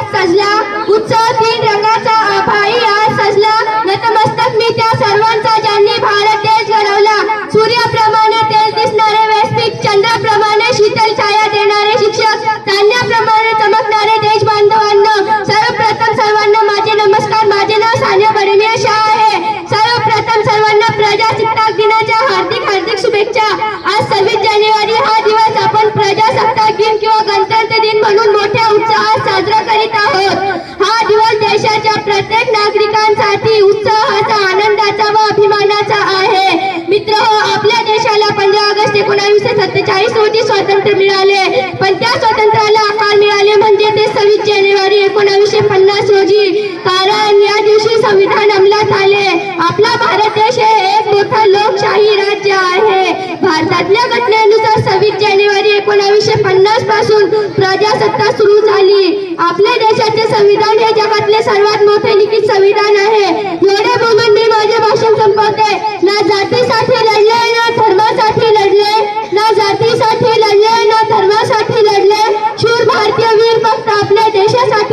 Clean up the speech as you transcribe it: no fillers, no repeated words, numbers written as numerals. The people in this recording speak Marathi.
आज सजला, उत्सव तीन रंगाचा अभाई आज सजला। नतमस्तक मी त्या सर्वांचा ज्यांनी भारत देश घडवला। सूर्याप्रमाणे तेज दिसणारे व्यासपीठ, चंद्राप्रमाणे शीतल छाया देणारे शिक्षक, चांदण्याप्रमाणे चमकणारे देश बांधवांना सर्वप्रथम सर्वांना माझे नमस्कार। माझे नाव सानिया बर्वे शाह आहे। सर्वप्रथम सर्वांना प्रजासत्ताक दिनाच्या हार्दिक हार्दिक शुभेच्छा। आज 26 जानेवारी हा दिवस आपण प्रजासत्ताक दिन किंवा गणतंत्र दिन म्हणून मोठ्या उत्साहात साजरा करीत आहोत। हा दिवस देशाच्या प्रत्येक नागरिकांसाठी उत्साहाचा, आनंदाचा व अभिमानाचा आहे। मित्रहो, आपल्या देशाला 15 ऑगस्ट 1947 रोजी स्वातंत्र्य मिळाले, पण त्या स्वातंत्र्याला आकार मिळाले म्हणजे ते 26 जानेवारी 1950 रोजी, कारण या दिवशी संविधान अंमलात आले। आपला भारत देश हे एक मोठा लोकशाही राज्य आहे। भारतातल्या घटनेनुसार 26 जानेवारी 1950 पासून प्रजासत्ताक सुरू झाली। आपल्या देशाचे संविधान हे जगातले सर्वात मोठे लिखित संविधान आहे। एवढे बोलून मी माझे भाषण संपवते। ना जातीसाठी लढले, ना धर्मासाठी लढले, ना जातीसाठी लढले, ना धर्मासाठी लढले। शूर भारतीय वीर फक्त आपल्या देशासाठी